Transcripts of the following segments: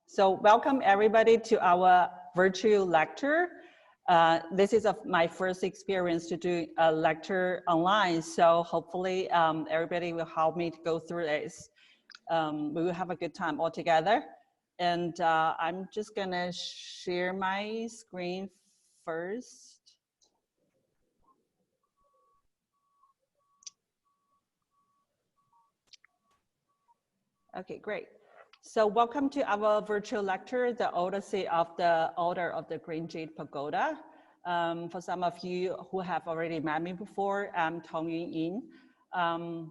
So welcome everybody to our virtual lecture. This is my first experience to do a lecture online. So hopefully everybody will help me to go through this. We will have a good time all together. And I'm just gonna share my screen first. Okay, great. So welcome to our virtual lecture, the Odyssey of the Order of the Green Jade Pagoda. For some of you who have already met me before, I'm Tong Yun-yin,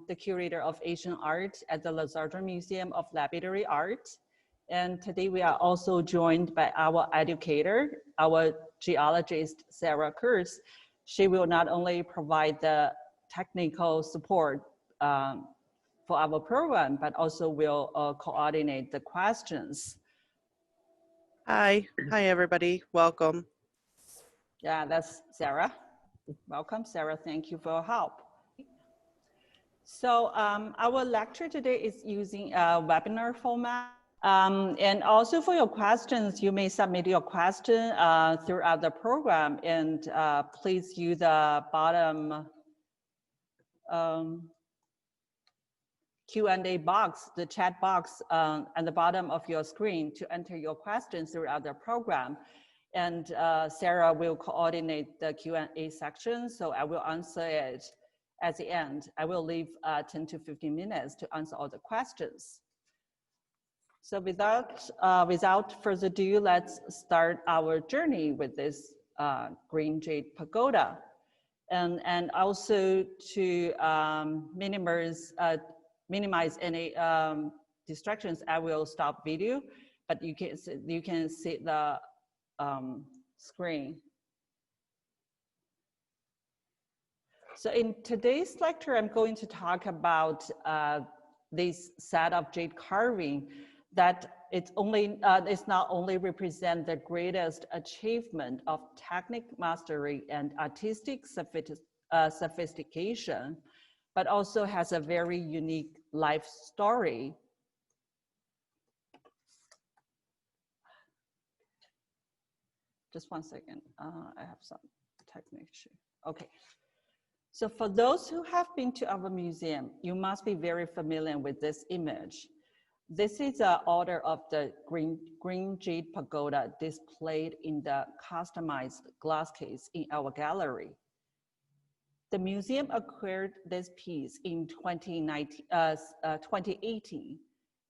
the curator of Asian art at the Lazardon Museum of Lapidary Art. And today we are also joined by our educator, our geologist, Sarah Kurz. She will not only provide the technical support for our program, but also will coordinate the questions. Hi everybody, welcome. Yeah, that's Sarah. Welcome, Sarah, thank you for your help. So our lecture today is using a webinar format. And also for your questions, you may submit your question throughout the program, and please use the bottom Q&A box, the chat box at the bottom of your screen to enter your questions throughout the program. And Sarah will coordinate the Q&A section, so I will answer it at the end. I will leave 10 to 15 minutes to answer all the questions. So without further ado, let's start our journey with this Green Jade Pagoda. And also to minimize any distractions, I will stop video, but you can see the screen. So in today's lecture, I'm going to talk about this set of jade carving that it's not only represent the greatest achievement of technique mastery and artistic sophistication, but also has a very unique life story. Just one second, I have some technical issue. Okay, so for those who have been to our museum, you must be very familiar with this image. This is the Order of the Green Jade Pagoda displayed in the customized glass case in our gallery. The museum acquired this piece in 2018,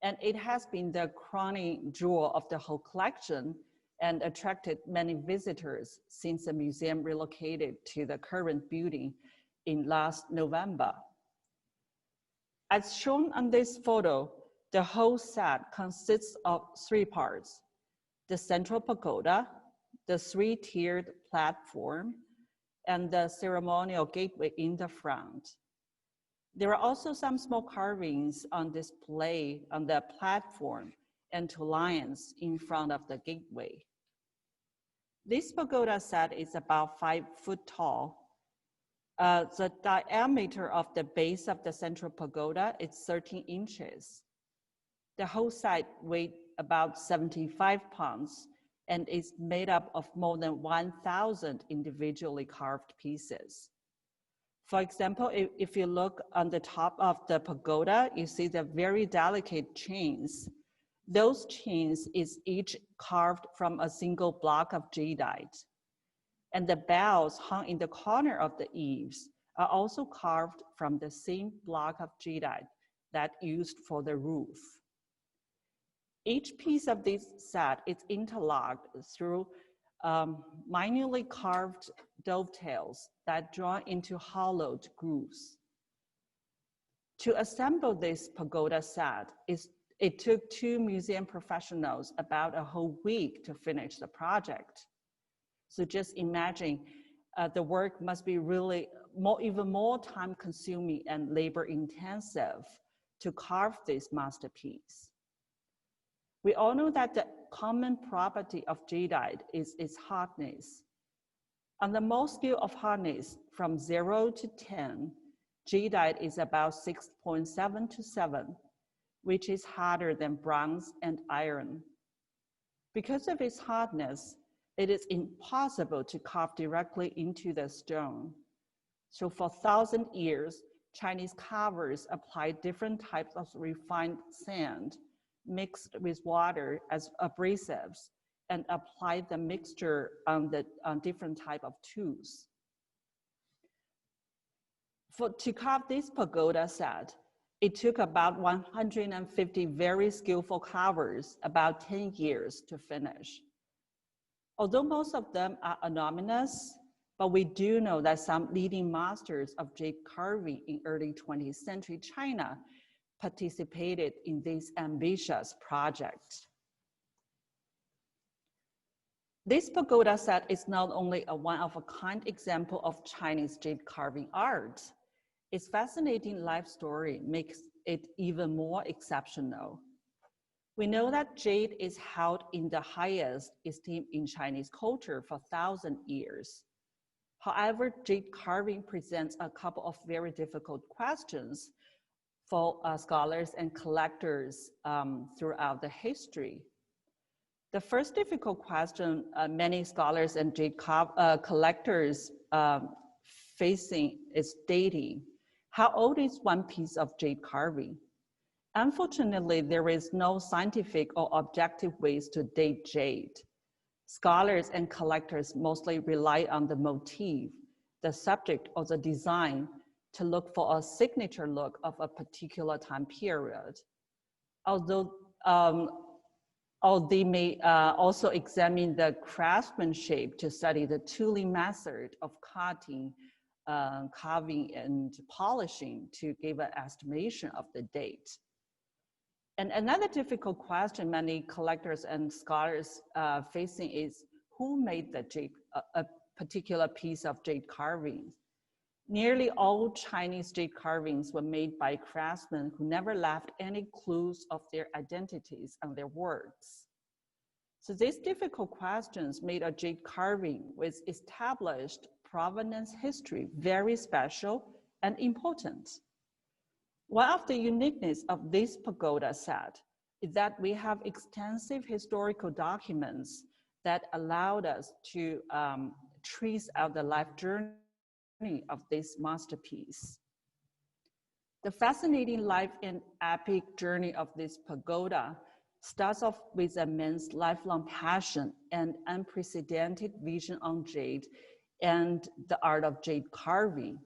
and it has been the crowning jewel of the whole collection and attracted many visitors since the museum relocated to the current building in last November. As shown on this photo, the whole set consists of 3 parts: the central pagoda, the 3-tiered platform, and the ceremonial gateway in the front. There are also some small carvings on display on the platform and 2 lions in front of the gateway. This pagoda set is about 5 foot tall. The diameter of the base of the central pagoda is 13 inches. The whole site weighs about 75 pounds and is made up of more than 1,000 individually carved pieces. For example, if you look on the top of the pagoda, you see the very delicate chains. Those chains is each carved from a single block of jadeite. And the bells hung in the corner of the eaves are also carved from the same block of jadeite that used for the roof. Each piece of this set is interlocked through minutely carved dovetails that draw into hollowed grooves. To assemble this pagoda set, it took 2 museum professionals about a whole week to finish the project. So just imagine the work must be really even more time consuming and labor intensive to carve this masterpiece. We all know that the common property of jadeite is its hardness. On the most scale of hardness, from 0 to 10, jadeite is about 6.7 to 7, which is harder than bronze and iron, Because of its hardness, it is impossible to carve directly into the stone. So for 1,000 years, Chinese carvers applied different types of refined sand mixed with water as abrasives and applied the mixture on different type of tools. To carve this pagoda set, it took about 150 very skillful carvers about 10 years to finish. Although most of them are anonymous, but we do know that some leading masters of jade carving in early 20th century China participated in this ambitious project. This pagoda set is not only a one-of-a-kind example of Chinese jade carving art, its fascinating life story makes it even more exceptional. We know that jade is held in the highest esteem in Chinese culture for 1,000 years. However, jade carving presents a couple of very difficult questions for scholars and collectors throughout the history. The first difficult question many scholars and jade collectors facing is dating. How old is one piece of jade carving? Unfortunately, there is no scientific or objective ways to date jade. Scholars and collectors mostly rely on the motif, the subject, or the design to look for a signature look of a particular time period. Although they may also examine the craftsmanship to study the tooling method of cutting, carving, and polishing to give an estimation of the date. And another difficult question many collectors and scholars facing is who made the jade, a particular piece of jade carving. Nearly all Chinese jade carvings were made by craftsmen who never left any clues of their identities on their works. So these difficult questions made a jade carving with established provenance history very special and important. One of the uniqueness of this pagoda set is that we have extensive historical documents that allowed us to trace out the life journey of this masterpiece. The fascinating life and epic journey of this pagoda starts off with a man's lifelong passion and unprecedented vision on jade and the art of jade carving.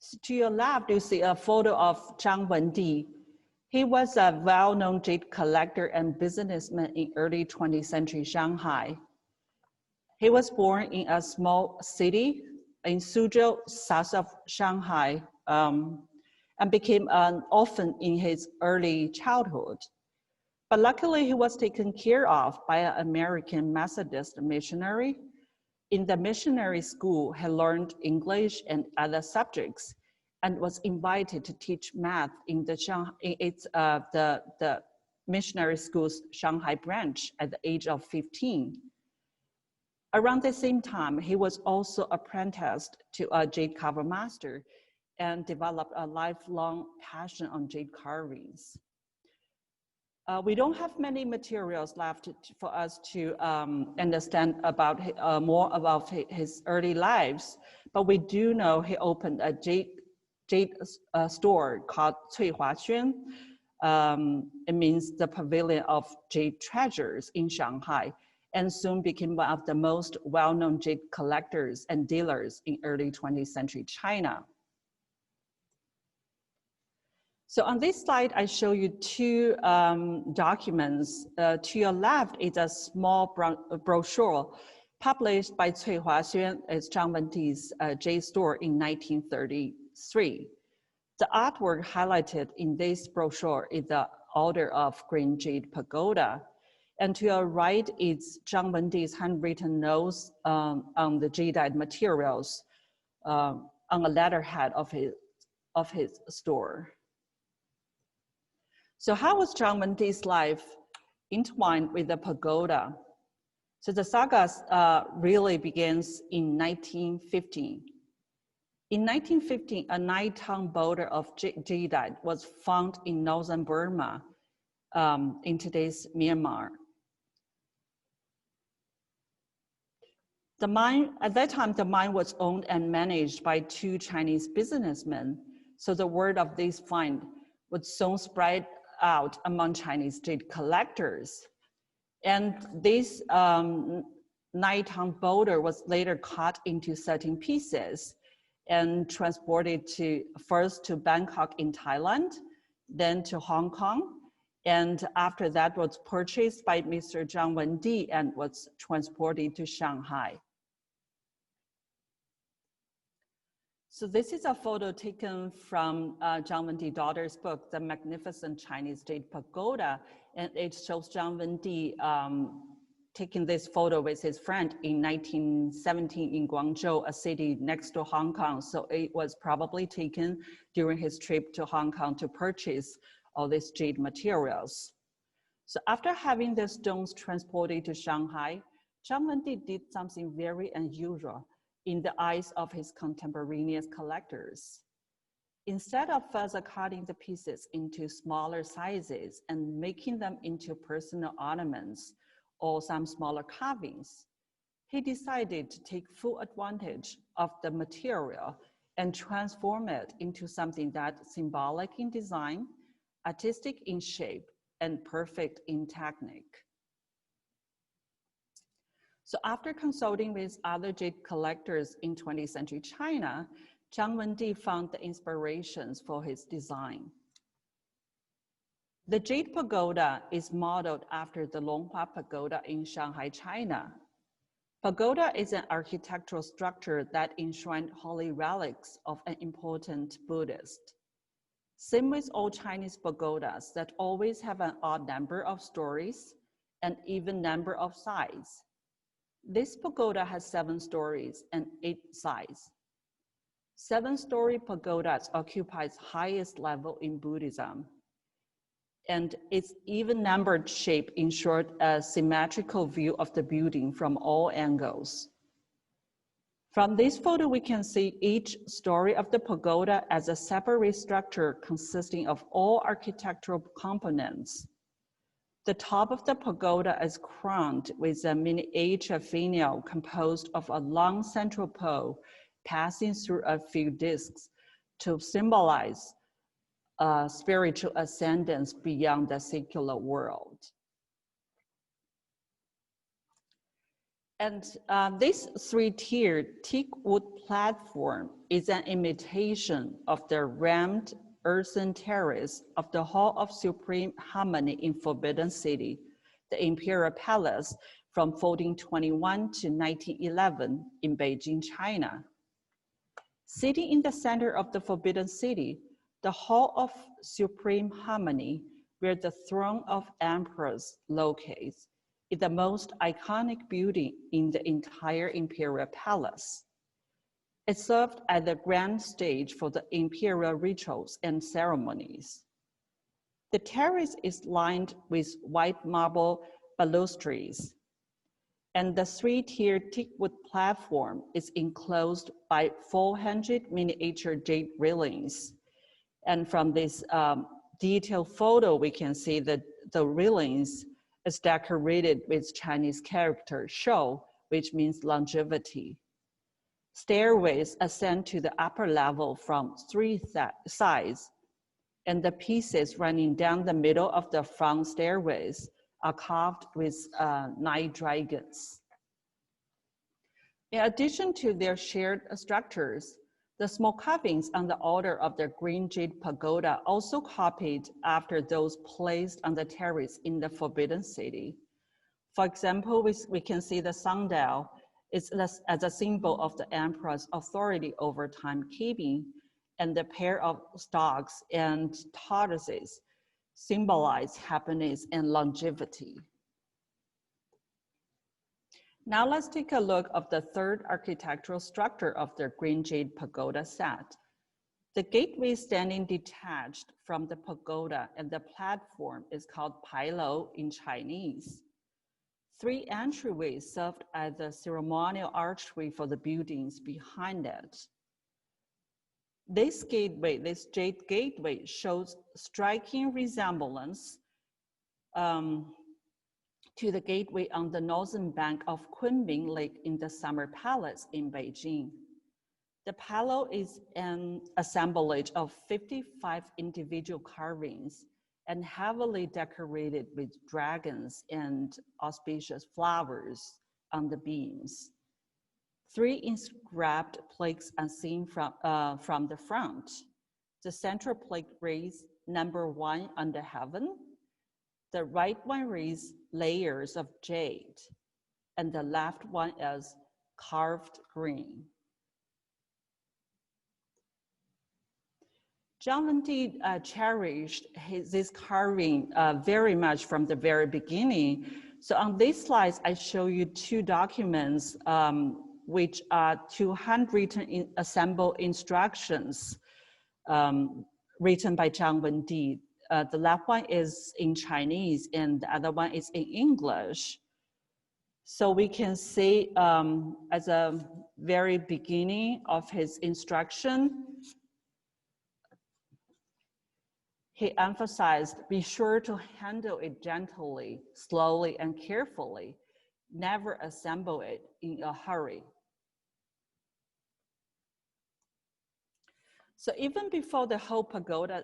So to your left, you see a photo of Zhang Wendi. He was a well-known jade collector and businessman in early 20th century Shanghai. He was born in a small city in Suzhou, south of Shanghai, and became an orphan in his early childhood. But luckily, he was taken care of by an American Methodist missionary. In the missionary school, he learned English and other subjects and was invited to teach math in the missionary school's Shanghai branch at the age of 15. Around the same time, he was also apprenticed to a jade carver master and developed a lifelong passion on jade carvings. We don't have many materials left for us to understand about more about his early lives, but we do know he opened a jade store called Cui Huaxuan. It means the Pavilion of Jade Treasures in Shanghai, and soon became one of the most well-known jade collectors and dealers in early 20th century China. So on this slide, I show you two documents. To your left is a small brochure published by Cui Huaxuan as Zhang Wendi's jade store in 1933. The artwork highlighted in this brochure is the Order of Green Jade Pagoda. And to your right is Zhang Wendi's handwritten notes on the jadeite materials on a letterhead of his store. So how was Zhang Wendi's life entwined with the pagoda? So the saga really begins in 1915. In 1915, a 9-ton boulder of jadeite was found in northern Burma in today's Myanmar. The mine, at that time, the mine was owned and managed by 2 Chinese businessmen. So the word of this find would soon spread out among Chinese jade collectors. And this 9-ton boulder was later cut into 13 pieces and transported first to Bangkok in Thailand, then to Hong Kong. And after that was purchased by Mr. Zhang Wendi and was transported to Shanghai. So this is a photo taken from Zhang Wendi's daughter's book, The Magnificent Chinese Jade Pagoda. And it shows Zhang Wendi taking this photo with his friend in 1917 in Guangzhou, a city next to Hong Kong. So it was probably taken during his trip to Hong Kong to purchase all these jade materials. So after having the stones transported to Shanghai, Zhang Wendi did something very unusual in the eyes of his contemporaneous collectors. Instead of further cutting the pieces into smaller sizes and making them into personal ornaments or some smaller carvings, he decided to take full advantage of the material and transform it into something that's symbolic in design, artistic in shape, and perfect in technique. So after consulting with other jade collectors in 20th century China, Zhang Wendi found the inspirations for his design. The Jade Pagoda is modeled after the Longhua Pagoda in Shanghai, China. Pagoda is an architectural structure that enshrined holy relics of an important Buddhist. Same with all Chinese pagodas that always have an odd number of stories and even number of sides. This pagoda has 7 stories and 8 sides. 7-story pagodas occupies highest level in Buddhism. And its even-numbered shape ensured a symmetrical view of the building from all angles. From this photo, we can see each story of the pagoda as a separate structure consisting of all architectural components. The top of the pagoda is crowned with a miniature finial composed of a long central pole passing through a few discs to symbolize spiritual ascendance beyond the secular world. And this 3-tiered teak wood platform is an imitation of the rammed earthen terrace of the Hall of Supreme Harmony in Forbidden City, the Imperial Palace from 1421 to 1911 in Beijing, China. Sitting in the center of the Forbidden City, the Hall of Supreme Harmony, where the throne of emperors locates, is the most iconic building in the entire Imperial Palace. It served as the grand stage for the imperial rituals and ceremonies. The terrace is lined with white marble balustrades, and the 3-tiered teakwood platform is enclosed by 400 miniature jade railings. And from this detailed photo, we can see that the railings is decorated with Chinese character shou, which means longevity. Stairways ascend to the upper level from 3 sides, and the pieces running down the middle of the front stairways are carved with 9 dragons. In addition to their shared structures, the small carvings on the altar of the green jade pagoda also copied after those placed on the terrace in the Forbidden City. For example, we can see the sundial is as a symbol of the emperor's authority over timekeeping, and the pair of storks and tortoises symbolize happiness and longevity. Now let's take a look at the 3rd architectural structure of the green jade pagoda set. The gateway standing detached from the pagoda and the platform is called Palao in Chinese. 3 entryways served as the ceremonial archway for the buildings behind it. This gateway, this jade gateway, shows striking resemblance to the gateway on the northern bank of Kunming Lake in the Summer Palace in Beijing. The Palao is an assemblage of 55 individual carvings and heavily decorated with dragons and auspicious flowers on the beams. 3 inscribed plaques are seen from the front. The central plaque reads number 1 under heaven. The right one reads layers of jade, and the left one is carved green. Zhang Wendi cherished this carving very much from the very beginning. So on these slides, I show you 2 documents, which are 2 handwritten assembled instructions written by Zhang Wendi. The left one is in Chinese and the other one is in English. So we can see as a very beginning of his instruction, he emphasized, be sure to handle it gently, slowly, and carefully. Never assemble it in a hurry. So even before the whole pagoda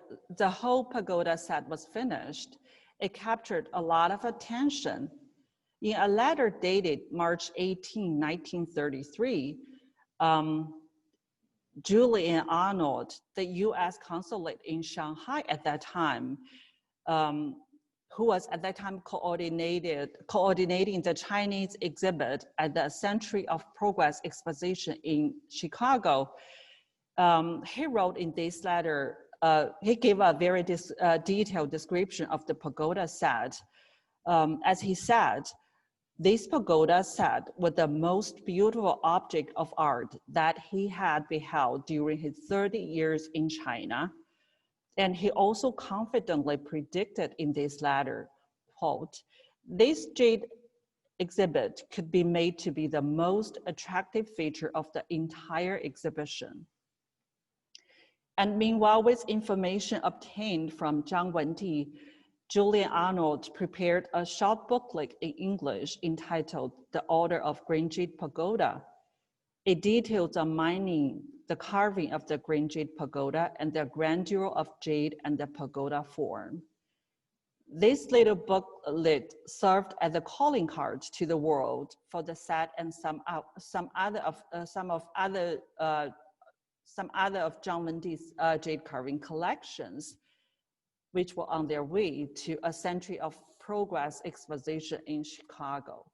set was finished, it captured a lot of attention. In a letter dated March 18, 1933, Julian Arnolds, the US consulate in Shanghai at that time, who was at that time coordinating the Chinese exhibit at the Century of Progress Exposition in Chicago, he wrote in this letter, he gave a very detailed description of the pagoda set. As he said, this pagoda set was the most beautiful object of art that he had beheld during his 30 years in China. And he also confidently predicted in this letter, quote, this jade exhibit could be made to be the most attractive feature of the entire exhibition. And meanwhile, with information obtained from Zhang Wendi, Julian Arnolds prepared a short booklet in English entitled The Order of Green Jade Pagoda. It details the mining, the carving of the green jade pagoda, and the grandeur of jade and the pagoda form. This little booklet served as a calling card to the world for the set and some other of Zhang Wendi's jade carving collections, which were on their way to a Century of Progress exposition in Chicago.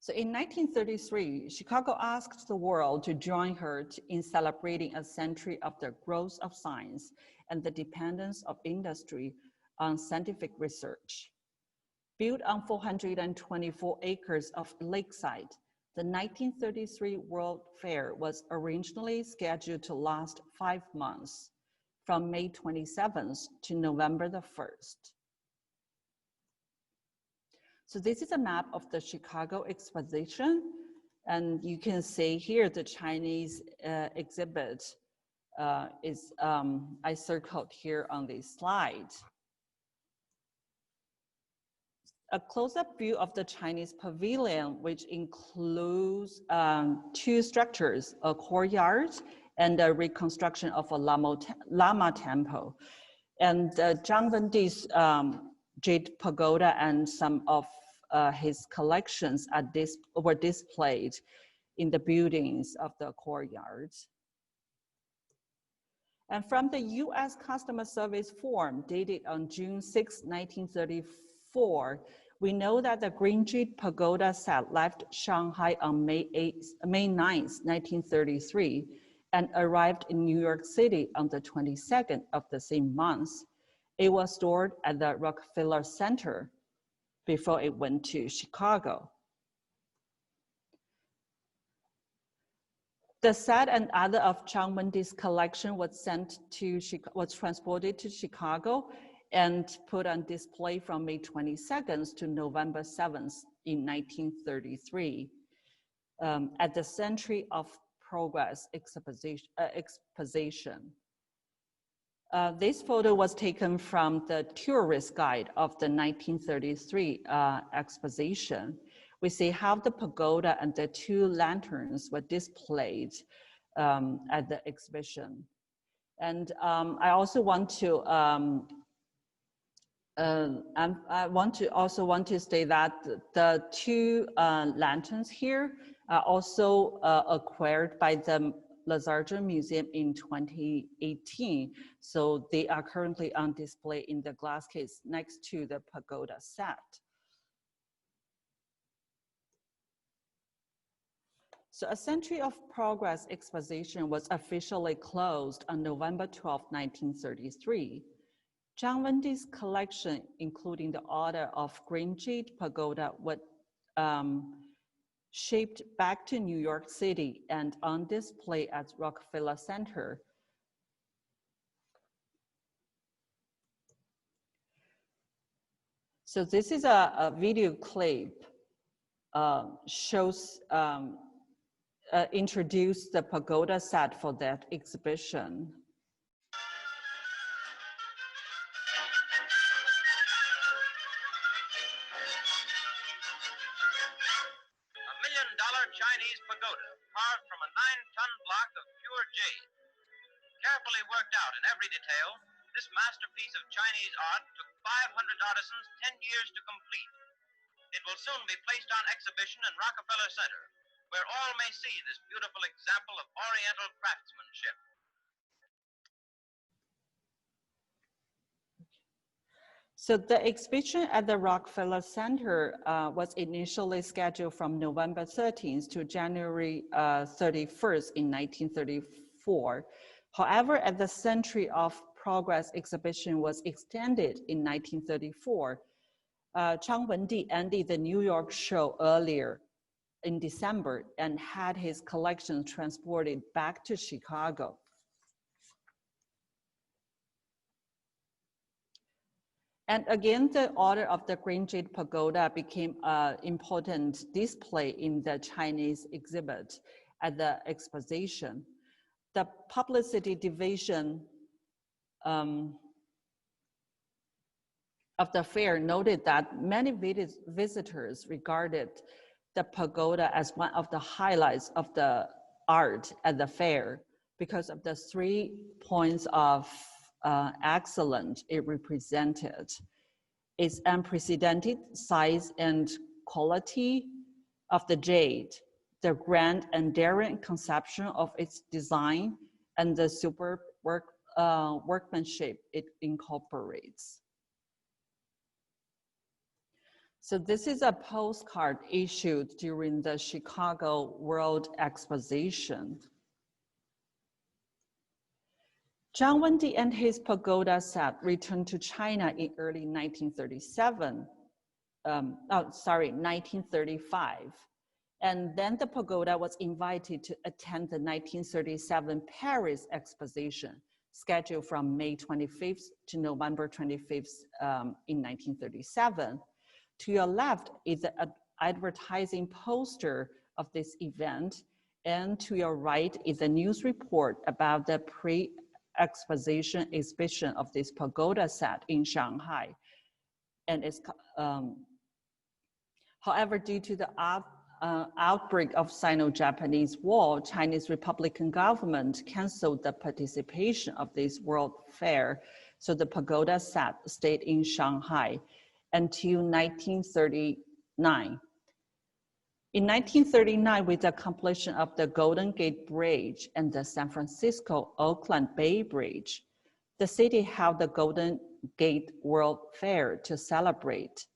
So in 1933, Chicago asked the world to join her in celebrating a century of the growth of science and the dependence of industry on scientific research. Built on 424 acres of lakeside, the 1933 World Fair was originally scheduled to last 5 months, from May 27th to November the 1st. So this is a map of the Chicago Exposition, and you can see here the Chinese exhibit is, I circled here on this slide. A close-up view of the Chinese Pavilion, which includes 2 structures, a courtyard and a reconstruction of a Lama temple. And Zhang Wendi's Jade Pagoda and some of his collections were displayed in the buildings of the courtyards. And from the US Customer Service form dated on June 6, 1934, we know that the Green Jade Pagoda set left Shanghai on May 9, 1933, and arrived in New York City on the 22nd of the same month. It was stored at the Rockefeller Center before it went to Chicago. The set and other of Zhang Wendi's collection was transported to Chicago and put on display from May 22nd to November 7th in 1933 at the Century of Progress exposition. This photo was taken from the tourist guide of the 1933 exposition. We see how the pagoda and the two lanterns were displayed at the exhibition. And I also want to want to say that the two lanterns here are also acquired by the Lazarja Museum in 2018. So they are currently on display in the glass case next to the pagoda set. So A Century of Progress exposition was officially closed on November 12, 1933. Zhang Wendi's collection, including the Order of Green Jade Pagoda, was shipped back to New York City and on display at Rockefeller Center. So this is a video clip introduce the pagoda set for that exhibition. Chinese pagoda carved from a 9-ton block of pure jade. Carefully worked out in every detail, this masterpiece of Chinese art took 500 artisans 10 years to complete. It will soon be placed on exhibition in Rockefeller Center, where all may see this beautiful example of Oriental craftsmanship. So the exhibition at the Rockefeller Center was initially scheduled from November 13th to January 31st in 1934. However, at the Century of Progress exhibition was extended in 1934. Zhang Wendi ended the New York show earlier in December and had his collection transported back to Chicago. And again, the Order of the Green Jade Pagoda became an important display in the Chinese exhibit at the exposition. The publicity division of the fair noted that many visitors regarded the pagoda as one of the highlights of the art at the fair because of the 3 points of excellence it represented. Its unprecedented size and quality of the jade, the grand and daring conception of its design, and the superb workmanship it incorporates. So this is a postcard issued during the Chicago World Exposition. Zhang Wendi and his pagoda set returned to China in early 1935. And then the pagoda was invited to attend the 1937 Paris Exposition, scheduled from May 25th to November 25th in 1937. To your left is the advertising poster of this event, and to your right is a news report about the pre-exposition exhibition of this pagoda set in Shanghai. And it's, however, due to the outbreak of Sino-Japanese War, Chinese Republican government canceled the participation of this World Fair, so the pagoda set stayed in Shanghai until 1939. In 1939, with the completion of the Golden Gate Bridge and the San Francisco-Oakland Bay Bridge, the city held the Golden Gate World Fair to celebrate.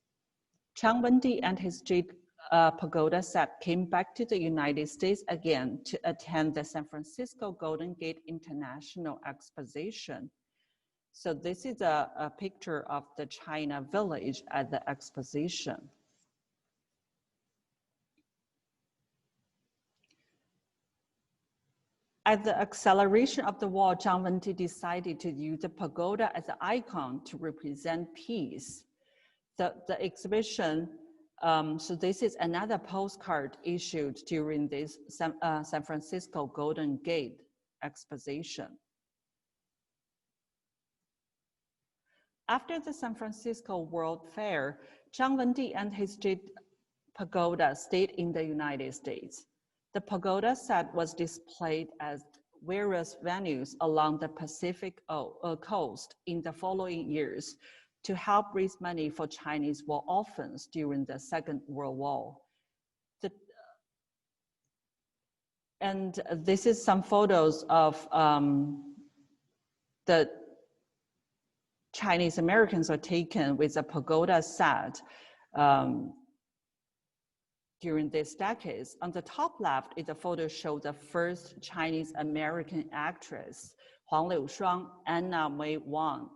Zhang Wendi and his Jade Pagoda set came back to the United States again to attend the San Francisco Golden Gate International Exposition. So this is a picture of the China Village at the exposition. At the acceleration of the war, Zhang Wendi decided to use the pagoda as an icon to represent peace. The exhibition, so this is another postcard issued during this San Francisco Golden Gate exposition. After the San Francisco World Fair, Zhang Wendi and his Jade Pagoda stayed in the United States. The pagoda set was displayed at various venues along the Pacific coast in the following years to help raise money for Chinese war orphans during the Second World War. And this is some photos of the Chinese Americans are taken with a pagoda set during these decades. On the top left is a photo showing the first Chinese American actress, Huang Liushuang, Anna May Wang,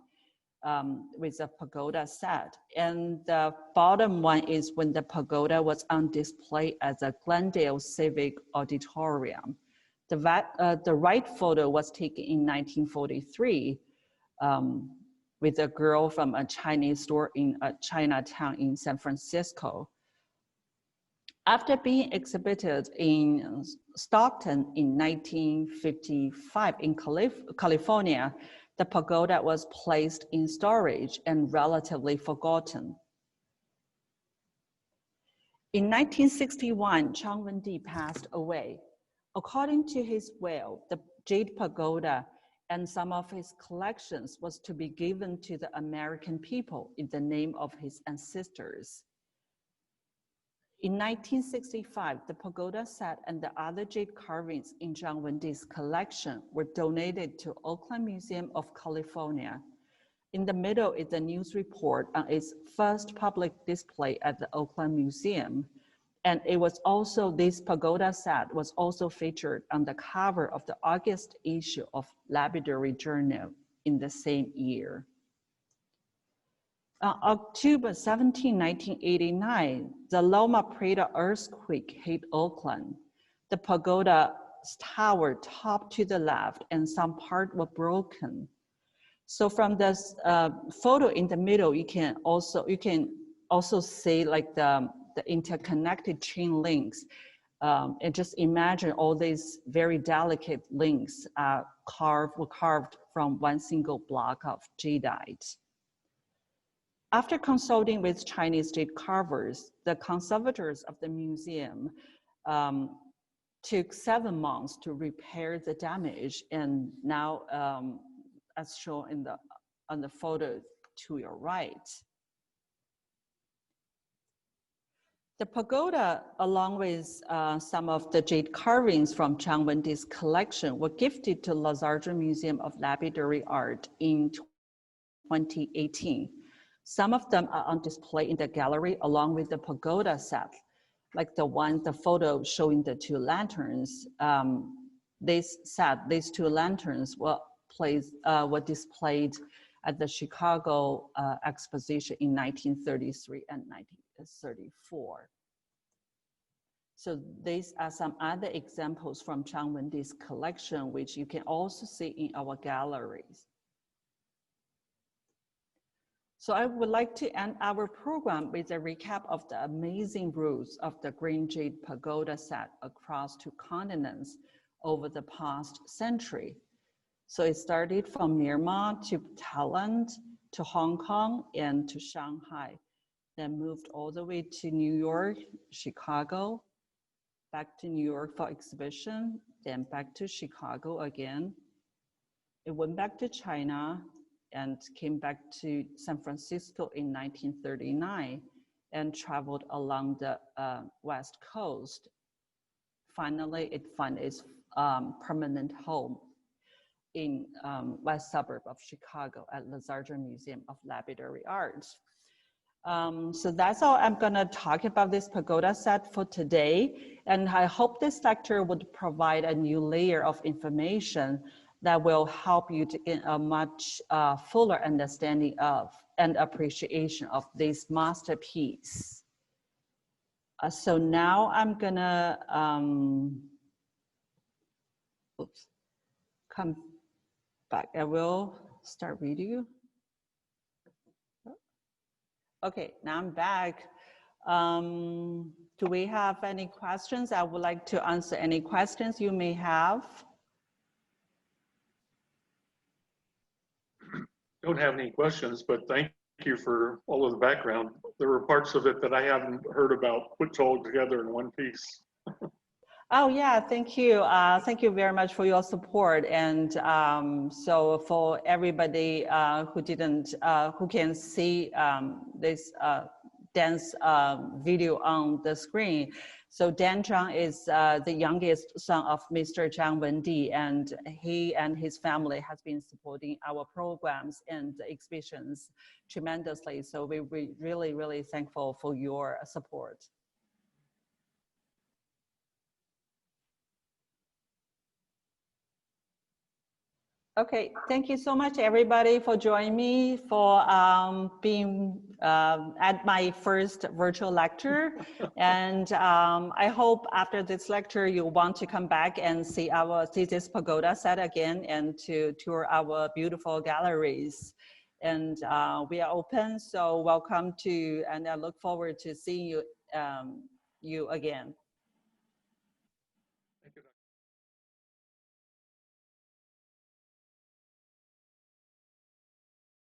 with a pagoda set. And the bottom one is when the pagoda was on display at the Glendale Civic Auditorium. The right photo was taken in 1943 with a girl from a Chinese store in Chinatown in San Francisco. After being exhibited in Stockton in 1955 in California, the pagoda was placed in storage and relatively forgotten. In 1961, Zhang Wendi passed away. According to his will, the Jade Pagoda and some of his collections was to be given to the American people in the name of his ancestors. In 1965, the pagoda set and the other jade carvings in Zhang Wendi's collection were donated to Oakland Museum of California. In the middle is the news report on its first public display at the Oakland Museum. And it was also, this pagoda set was also featured on the cover of the August issue of Lapidary Journal in the same year. On October 17, 1989, the Loma Prieta earthquake hit Oakland. The pagoda's tower topped to the left and some parts were broken. So from this photo in the middle, you can also see like the interconnected chain links. And just imagine all these very delicate links were carved from one single block of jadeite. After consulting with Chinese jade carvers, the conservators of the museum took 7 months to repair the damage, and now, as shown on the photo to your right. The pagoda, along with some of the jade carvings from Zhang Wendi's collection, were gifted to Lazardra Museum of Lapidary Art in 2018. Some of them are on display in the gallery along with the pagoda set, like the photo showing the 2 lanterns. These 2 lanterns were displayed at the Chicago Exposition in 1933 and 1934. So these are some other examples from Zhang Wendi's collection, which you can also see in our galleries. So I would like to end our program with a recap of the amazing routes of the Green Jade Pagoda set across 2 continents over the past century. So it started from Myanmar to Thailand, to Hong Kong, and to Shanghai, then moved all the way to New York, Chicago, back to New York for exhibition, then back to Chicago again. It went back to China, and came back to San Francisco in 1939 and traveled along the West Coast. Finally, it found its permanent home in west suburb of Chicago at Lazardra Museum of Lapidary Art. So that's all I'm gonna talk about this pagoda set for today. And I hope this lecture would provide a new layer of information that will help you to get a much fuller understanding of and appreciation of this masterpiece. So now I'm gonna come back. I will start reading. Okay, now I'm back. Do we have any questions? I would like to answer any questions you may have. don't have any questions, but thank you for all of the background. There were parts of it that I hadn't heard about put all together in one piece. Oh yeah, thank you. Thank you very much for your support. And so for everybody who didn't, who can see this dance video on the screen. So Dan Zhang is the youngest son of Mr. Zhang Wendi, and he and his family has been supporting our programs and exhibitions tremendously. So we're really, really thankful for your support. Okay, thank you so much, everybody, for joining me, for being at my first virtual lecture. And I hope after this lecture, you want to come back and see this pagoda set again and to tour our beautiful galleries. And we are open, so welcome to, and I look forward to seeing you again.